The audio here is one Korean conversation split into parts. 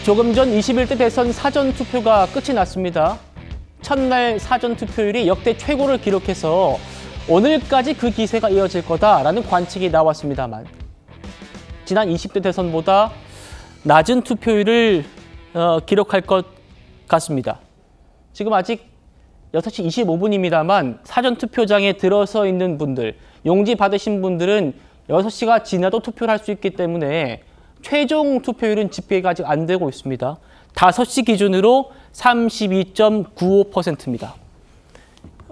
조금 전 21대 대선 사전투표가 끝이 났습니다. 첫날 사전투표율이 역대 최고를 기록해서 오늘까지 그 기세가 이어질 거다라는 관측이 나왔습니다만 지난 20대 대선보다 낮은 투표율을 기록할 것 같습니다. 지금 아직 6시 25분입니다만 사전투표장에 들어서 있는 분들, 용지 받으신 분들은 6시가 지나도 투표를 할 수 있기 때문에 최종 투표율은 집계가 아직 안 되고 있습니다. 5시 기준으로 32.95%입니다.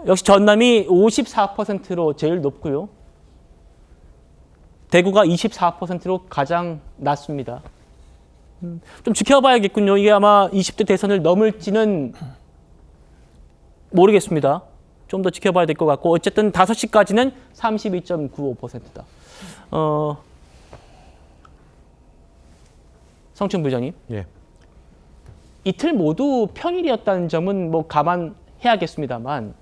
역시 전남이 54%로 제일 높고요. 대구가 24%로 가장 낮습니다. 좀 지켜봐야겠군요. 이게 아마 20대 대선을 넘을지는 모르겠습니다. 좀 더 지켜봐야 될 것 같고 어쨌든 5시까지는 32.95%다. 성춘 부장님. 예. 이틀 모두 평일이었다는 점은 뭐 감안해야겠습니다만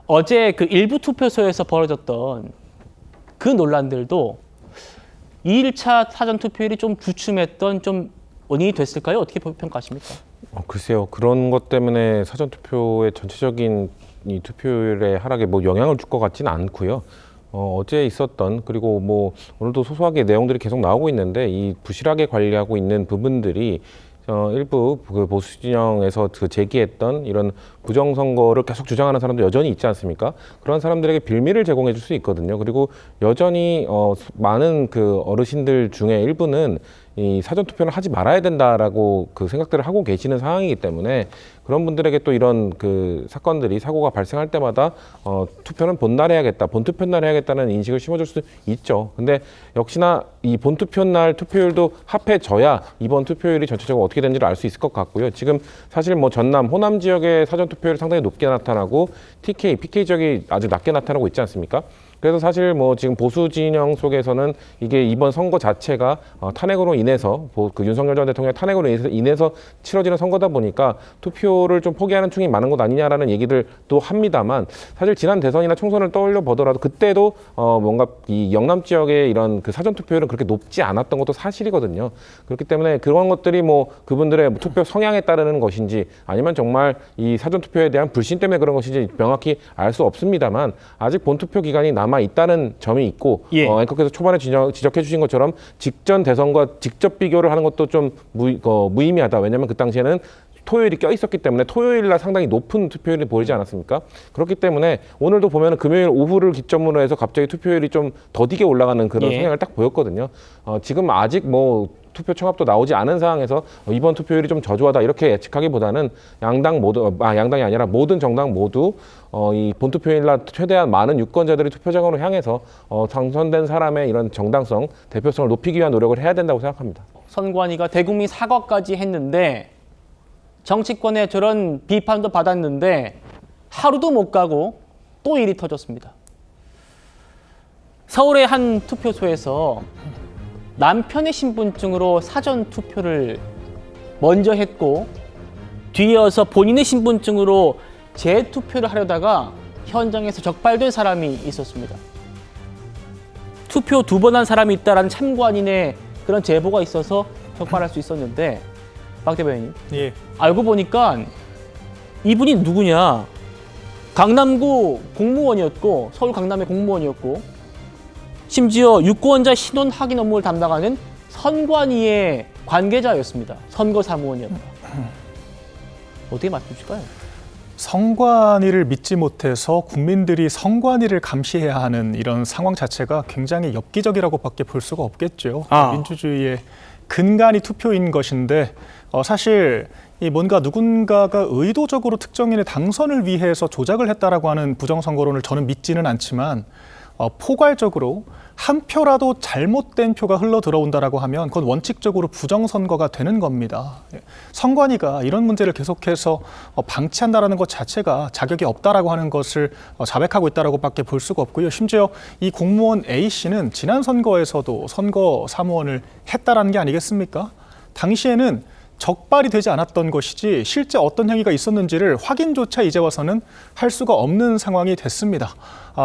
어제 그 일부 투표소에서 벌어졌던 그 논란들도 2일차 사전 투표율이 좀 주춤했던 좀 원인이 됐을까요? 어떻게 평가하십니까? 글쎄요. 그런 것 때문에 사전투표의 전체적인 이 투표율의 하락에 뭐 영향을 줄 것 같지는 않고요. 어제 있었던 그리고 뭐 오늘도 소소하게 내용들이 계속 나오고 있는데 이 부실하게 관리하고 있는 부분들이 일부 그 보수 진영에서 그 제기했던 이런 부정선거를 계속 주장하는 사람도 여전히 있지 않습니까? 그런 사람들에게 빌미를 제공해 줄 수 있거든요. 그리고 여전히 많은 그 어르신들 중에 일부는 이 사전투표를 하지 말아야 된다라고 그 생각들을 하고 계시는 상황이기 때문에 그런 분들에게 또 이런 그 사건들이 사고가 발생할 때마다 투표는 본날 해야겠다, 본투표 날 해야겠다는 인식을 심어줄 수 있죠. 근데 역시나 이 본투표 날 투표율도 합해져야 이번 투표율이 전체적으로 어떻게 되는지를 알 수 있을 것 같고요. 지금 사실 뭐 전남, 호남 지역의 사전투표율이 상당히 높게 나타나고 TK, PK 지역이 아주 낮게 나타나고 있지 않습니까? 그래서 사실 뭐 지금 보수 진영 속에서는 이게 이번 선거 자체가 탄핵으로 인해서 그 윤석열 전 대통령의 탄핵으로 인해서 치러지는 선거다 보니까 투표를 좀 포기하는 층이 많은 것 아니냐라는 얘기들도 합니다만 사실 지난 대선이나 총선을 떠올려 보더라도 그때도 뭔가 이 영남 지역의 이런 그 사전 투표율은 그렇게 높지 않았던 것도 사실이거든요. 그렇기 때문에 그런 것들이 뭐 그분들의 투표 성향에 따르는 것인지 아니면 정말 이 사전 투표에 대한 불신 때문에 그런 것인지 명확히 알 수 없습니다만 아직 본투표 기간이 남아 있다는 점이 있고 앵커께서 초반에 지적해 주신 것처럼 직전 대선과 직접 비교를 하는 것도 좀 무의미하다. 왜냐하면 그 당시에는 토요일이 껴 있었기 때문에 토요일날 상당히 높은 투표율이 보이지 않았습니까? 그렇기 때문에 오늘도 보면 금요일 오후를 기점으로 해서 갑자기 투표율이 좀 더디게 올라가는 그런 성향을 딱 보였거든요. 지금 아직 뭐 투표 청합도 나오지 않은 상황에서 이번 투표율이 좀 저조하다 이렇게 예측하기보다는 양당이 아니라 모든 정당 모두 이 본투표일날 최대한 많은 유권자들이 투표장으로 향해서 당선된 사람의 이런 정당성, 대표성을 높이기 위한 노력을 해야 된다고 생각합니다. 선관위가 대국민 사과까지 했는데 정치권의 저런 비판도 받았는데 하루도 못 가고 또 일이 터졌습니다. 서울의 한 투표소에서 남편의 신분증으로 사전 투표를 먼저 했고 뒤이어서 본인의 신분증으로 재투표를 하려다가 현장에서 적발된 사람이 있었습니다. 투표 2번 한 사람이 있다라는 참관인의 그런 제보가 있어서 적발할 수 있었는데 박 대변인, 알고 보니까 이분이 누구냐? 강남구 공무원이었고 서울 강남의 공무원이었고 심지어 유권자 신원 확인 업무를 담당하는 선관위의 관계자였습니다. 선거사무원이었다. 어떻게 맞추실까요? 선관위를 믿지 못해서 국민들이 선관위를 감시해야 하는 이런 상황 자체가 굉장히 엽기적이라고밖에 볼 수가 없겠죠. 민주주의의 근간이 투표인 것인데 사실 이 뭔가 누군가가 의도적으로 특정인의 당선을 위해서 조작을 했다라고 하는 부정선거론을 저는 믿지는 않지만 포괄적으로 한 표라도 잘못된 표가 흘러 들어온다라고 하면 그건 원칙적으로 부정선거가 되는 겁니다. 선관위가 이런 문제를 계속해서 방치한다라는 것 자체가 자격이 없다라고 하는 것을 자백하고 있다라고밖에 볼 수가 없고요. 심지어 이 공무원 A 씨는 지난 선거에서도 선거 사무원을 했다라는 게 아니겠습니까? 당시에는 적발이 되지 않았던 것이지 실제 어떤 행위가 있었는지를 확인조차 이제 와서는 할 수가 없는 상황이 됐습니다.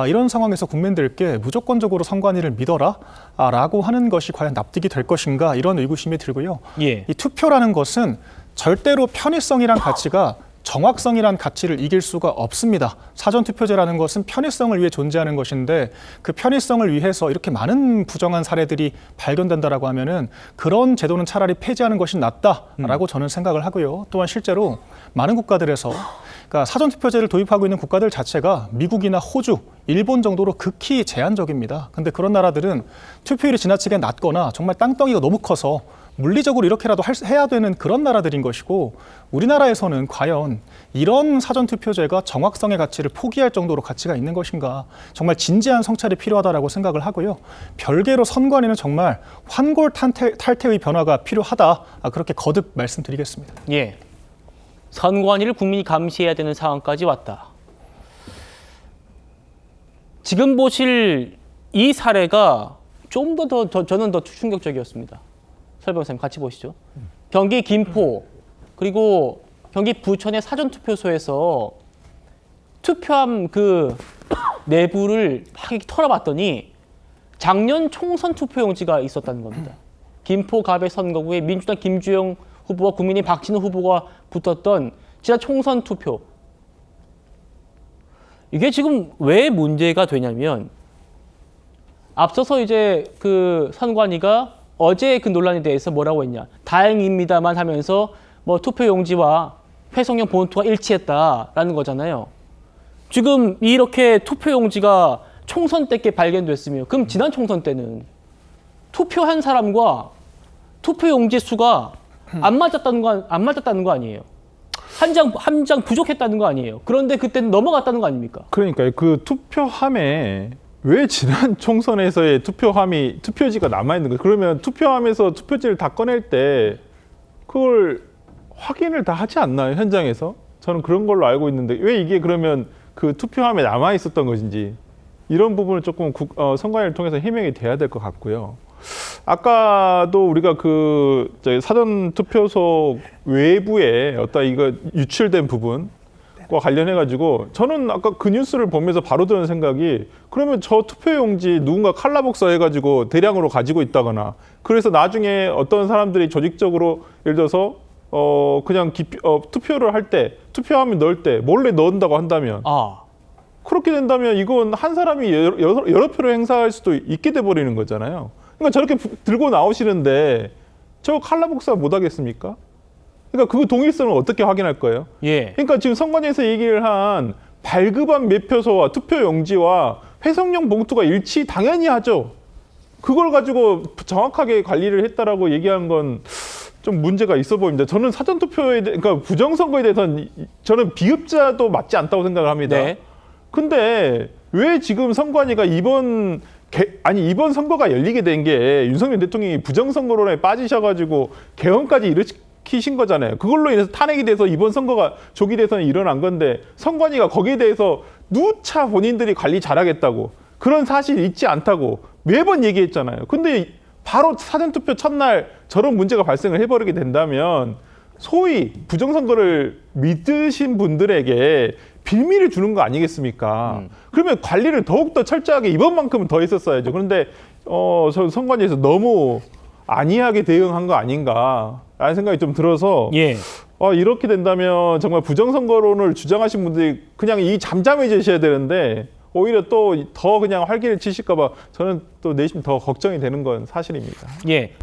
이런 상황에서 국민들께 무조건적으로 선관위를 믿어라 라고 하는 것이 과연 납득이 될 것인가 이런 의구심이 들고요. 예. 이 투표라는 것은 절대로 편의성이란 가치가 정확성이란 가치를 이길 수가 없습니다. 사전투표제라는 것은 편의성을 위해 존재하는 것인데 그 편의성을 위해서 이렇게 많은 부정한 사례들이 발견된다라고 하면은 그런 제도는 차라리 폐지하는 것이 낫다라고 저는 생각을 하고요. 또한 실제로 많은 국가들에서 그러니까 사전투표제를 도입하고 있는 국가들 자체가 미국이나 호주, 일본 정도로 극히 제한적입니다. 근데 그런 나라들은 투표율이 지나치게 낮거나 정말 땅덩이가 너무 커서 물리적으로 이렇게라도 해야 되는 그런 나라들인 것이고 우리나라에서는 과연 이런 사전투표제가 정확성의 가치를 포기할 정도로 가치가 있는 것인가 정말 진지한 성찰이 필요하다라고 생각을 하고요. 별개로 선관위는 정말 환골탈태의 변화가 필요하다. 그렇게 거듭 말씀드리겠습니다. 예. 선관위를 국민이 감시해야 되는 상황까지 왔다. 지금 보실 이 사례가 좀 더 저는 더 충격적이었습니다. 설 변호사님 같이 보시죠. 경기 김포 그리고 경기 부천의 사전투표소에서 투표함 그 내부를 막 이렇게 털어봤더니 작년 총선 투표용지가 있었다는 겁니다. 김포 갑의 선거구에 민주당 김주영 후보와 국민의 박진우 후보가 붙었던 지난 총선 투표. 이게 지금 왜 문제가 되냐면 앞서서 이제 그 선관위가 어제 그 논란에 대해서 뭐라고 했냐. 다행입니다만 하면서 뭐 투표용지와 회성용 본투가 일치했다라는 거잖아요. 지금 이렇게 투표용지가 총선 때께 발견됐으며 그럼 지난 총선 때는 투표한 사람과 투표용지 수가 안 맞았다는 거 아니에요. 한 장 부족했다는 거 아니에요. 그런데 그때는 넘어갔다는 거 아닙니까? 그러니까요. 그 투표함에 왜 지난 총선에서의 투표지가 남아있는 거예요? 그러면 투표함에서 투표지를 다 꺼낼 때 그걸 확인을 다 하지 않나요? 현장에서? 저는 그런 걸로 알고 있는데 왜 이게 그러면 그 투표함에 남아있었던 것인지 이런 부분을 조금 선관위를 통해서 해명이 돼야 될 것 같고요. 아까도 우리가 그 사전 투표소 외부에 어떤 이거 유출된 부분과 관련해 가지고 저는 아까 그 뉴스를 보면서 바로 드는 생각이 그러면 저 투표용지 누군가 칼라복사 해가지고 대량으로 가지고 있다거나 그래서 나중에 어떤 사람들이 조직적으로 예를 들어서 그냥 투표를 할 때 투표함에 넣을 때 몰래 넣는다고 한다면 그렇게 된다면 이건 한 사람이 여러 표를 행사할 수도 있게 돼 버리는 거잖아요. 그러니까 저렇게 들고 나오시는데 저 칼라복사 못 하겠습니까? 그러니까 그 동일성을 어떻게 확인할 거예요? 예. 그러니까 지금 선관위에서 얘기를 한 발급한 매표소와 투표용지와 회성용 봉투가 일치 당연히 하죠. 그걸 가지고 정확하게 관리를 했다라고 얘기한 건 좀 문제가 있어 보입니다. 저는 사전투표에 그러니까 부정선거에 대해서는 저는 비흡자도 맞지 않다고 생각을 합니다. 네. 근데 왜 지금 선관위가 이번 선거가 열리게 된 게 윤석열 대통령이 부정선거론에 빠지셔가지고 개헌까지 일으키신 거잖아요. 그걸로 인해서 탄핵이 돼서 이번 선거가 조기 대선이 일어난 건데 선관위가 거기에 대해서 누차 본인들이 관리 잘하겠다고 그런 사실이 있지 않다고 매번 얘기했잖아요. 근데 바로 사전투표 첫날 저런 문제가 발생을 해버리게 된다면 소위 부정선거를 믿으신 분들에게 빌미를 주는 거 아니겠습니까? 그러면 관리를 더욱더 철저하게 이번만큼은 더 했었어야죠. 그런데 선관위에서 너무 안이하게 대응한 거 아닌가라는 생각이 좀 들어서 예. 이렇게 된다면 정말 부정선거론을 주장하신 분들이 그냥 잠잠해지셔야 되는데 오히려 또 더 그냥 활기를 치실까 봐 저는 또 내심 더 걱정이 되는 건 사실입니다. 예.